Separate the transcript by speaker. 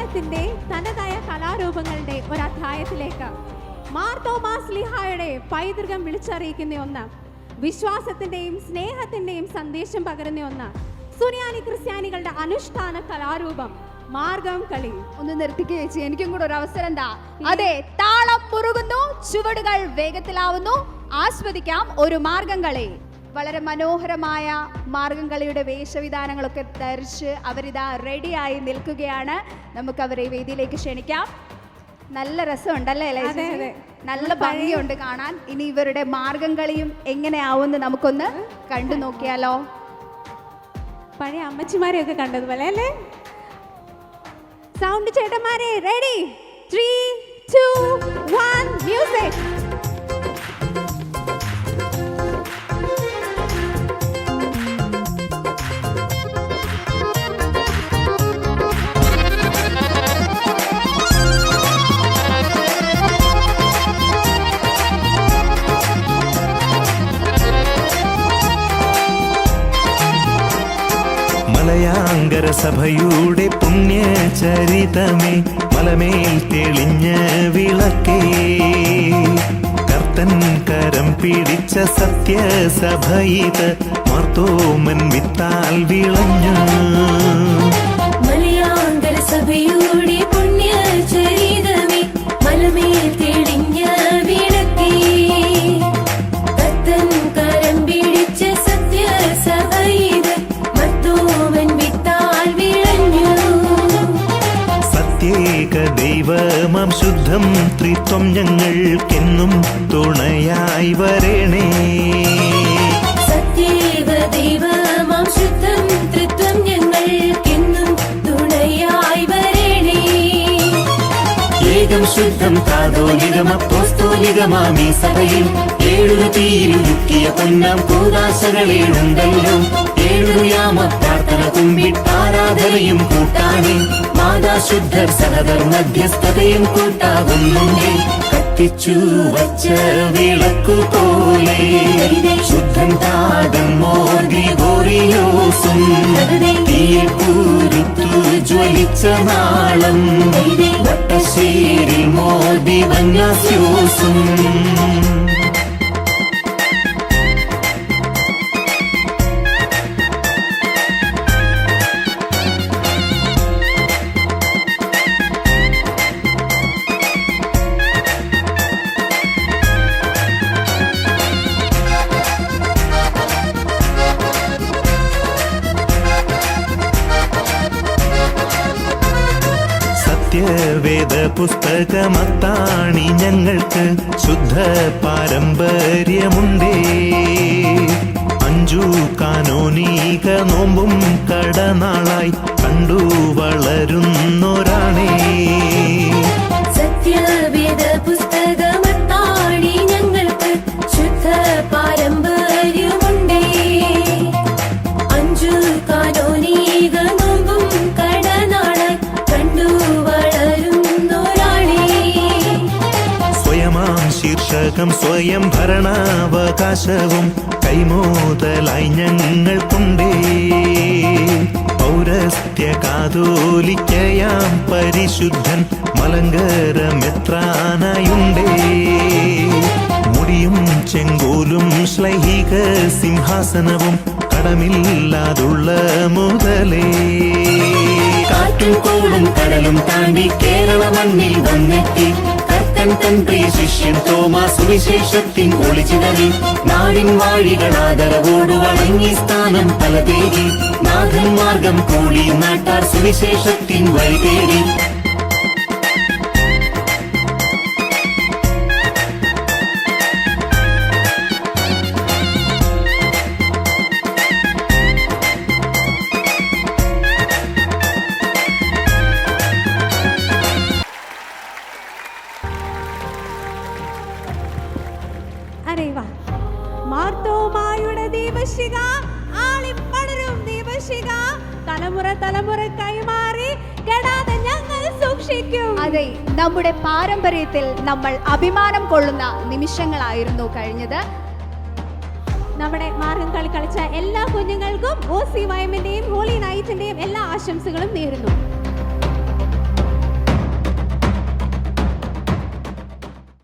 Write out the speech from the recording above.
Speaker 1: കാലത്തിന്റെ തനതായ കലാരൂപങ്ങളുടെ ഒരു അധ്യായത്തിലേക്ക് മാർ തോമാസ് ശ്ലീഹായുടെ പൈതൃകം വിളിച്ചറിയിക്കുന്ന ഒന്ന്, വിശ്വാസത്തിന്റെയും സ്നേഹത്തിന്റെയും സന്ദേശം പകരുന്ന ഒന്ന്, സുറിയാനി ക്രിസ്ത്യാനികളുടെ അനുഷ്ഠാന കലാരൂപം മാർഗം കളി.
Speaker 2: ഒന്ന് നിർത്തിക്ക് ചേച്ചി, എനിക്കും കൂടെ ഒരു അവസരം എന്താ? അതെ, താളം മുറുകുന്നു, ചുവടുകൾ വേഗത്തിലാവുന്നു. ആസ്വദിക്കാം ഒരു മാർഗം കളി. വളരെ മനോഹരമായ മാർഗം കളിയുടെ വേഷവിധാനങ്ങളൊക്കെ ധരിച്ച് അവരിതാ റെഡിയായി നിൽക്കുകയാണ്. നമുക്ക് അവരെ വേദിയിലേക്ക് ക്ഷണിക്കാം. നല്ല രസമുണ്ടല്ലേ? നല്ല ഭംഗിയുണ്ട് കാണാൻ. ഇനി ഇവരുടെ മാർഗം കളിയും എങ്ങനെയാവുമെന്ന് നമുക്കൊന്ന് കണ്ടു നോക്കിയാലോ?
Speaker 1: പഴയ അമ്മച്ചിമാരെയൊക്കെ കണ്ടതുപോലെ അല്ലേ? സൗണ്ട് ചേട്ടന്മാരെ, റെഡി? 3, 2, 1 മ്യൂസിക്.
Speaker 3: മലയാങ്കര സഭയുടെ പുണ്യചരിതമേ, മലമേൽ തെളിഞ്ഞ വിളക്കേ, കർത്തൻ കരം പിടിച്ച സത്യസഭയിത് മാർത്തോമൻ വിത്താൽ വിളഞ്ഞു.
Speaker 4: മലയാങ്കര സഭയുടെ പുണ്യചരിതമേ, മലമേൽ തെളിഞ്ഞ വിളക്കേ, കർത്തൻ കരം പിടിച്ച സത്യസഭയിത്
Speaker 3: ദൈവമാം ശുദ്ധം ത്രിത്വം ഞങ്ങൾക്കെന്നും തുണയായി വരണേ.
Speaker 4: സത്യേക ദൈവമാം ശുദ്ധം ത്രിത്വം ഞങ്ങൾക്കെന്നും തുണയായി വരണേ.
Speaker 3: ഏകം ശുദ്ധം കാതോലികം അപ്പോസ്തോലികമാമീ സഭയിൽ ഏഴു തീരുക്കിയ പൊന്നാം കൂദാശകളേഴുണ്ടല്ലോ. ഏഴുയാമ പ്രാർത്ഥന കുമ്പിട്ടാരാധനയും കൂട്ടാനേ, മാതാശുദ്ധർ സഹദർ മധ്യസ്ഥതയും കൂട്ടാകുന്നുണ്ടേ. കത്തിച്ചു വച്ച വിളക്കു പോലെ ശുദ്ധൻ താതൻ മോർഗോറിയോസും തീയിൽ കൂരുത്തു ജ്വലിച്ച നാളം വട്ടശ്ശേരിൽ മോദി വന്യാസ്യോസും. വേദ പുസ്തകമത്താണി ഞങ്ങൾക്ക് ശുദ്ധ പാരമ്പര്യമുണ്ടേ. 5 കാനോനിക നോമ്പും കടനാളായി കണ്ടു വളരുന്നൊരാണേ.
Speaker 4: സത്യവേദ പുസ്തകമത്താണി ഞങ്ങൾക്ക് ശുദ്ധ പാരമ്പര്യമുണ്ടേ. 5 കാനോനിക നോമ്പും കടനാളായി കണ്ടു വളരുന്നൊരാളേ.
Speaker 3: സ്വയമാം ശീർഷകം സ്വയം ഭരണാവകാശവും കൈമോതലായി ഞങ്ങൾക്കുണ്ടേ. പൗരസ്ത്യ കാതോലിക്കയാം പരിശുദ്ധൻ മലങ്കരമെത്രാനായുണ്ടേ. മുടിയും ചെങ്കോലും ശ്ലൈഹിക സിംഹാസനവും കടമില്ലാതുള്ള മുതലേ. കാറ്റും കോളും കടലും താണ്ടി കേരള മണ്ണിൽ വന്നെത്തി കർത്തൻ തൻ പ്രിയ ശിഷ്യൻ തോമാ സുവിശേഷത്തിൻ ഒളിച്ചിടറി നാടിൻ വാഴികളാദരവോടു വണങ്ങി സ്ഥാനം പല തേടി നാഥൻ മാർഗം കൂടി നാട്ടാർ സുവിശേഷത്തിൻ വഴി തേടി.
Speaker 1: മാർത്തോമായുടെ ദീപശിഖ ആളിപ്പടരും ദീപശിഖ തലമുറ തലമുറ കൈമാറി കെടാതെ ഞങ്ങൾ സൂക്ഷിക്കും.
Speaker 2: അതെ, നമ്മുടെ പാരമ്പര്യത്തിൽ നമ്മൾ അഭിമാനം കൊള്ളുന്ന നിമിഷങ്ങളായിരുന്നു കഴിഞ്ഞത്.
Speaker 1: നമ്മുടെ മാർഗം കളി കളിച്ച എല്ലാ കുഞ്ഞുങ്ങൾക്കും OCYM-ന്റെയും ഹോളി നൈറ്റിന്റെയും എല്ലാ ആശംസകളും നേരുന്നു.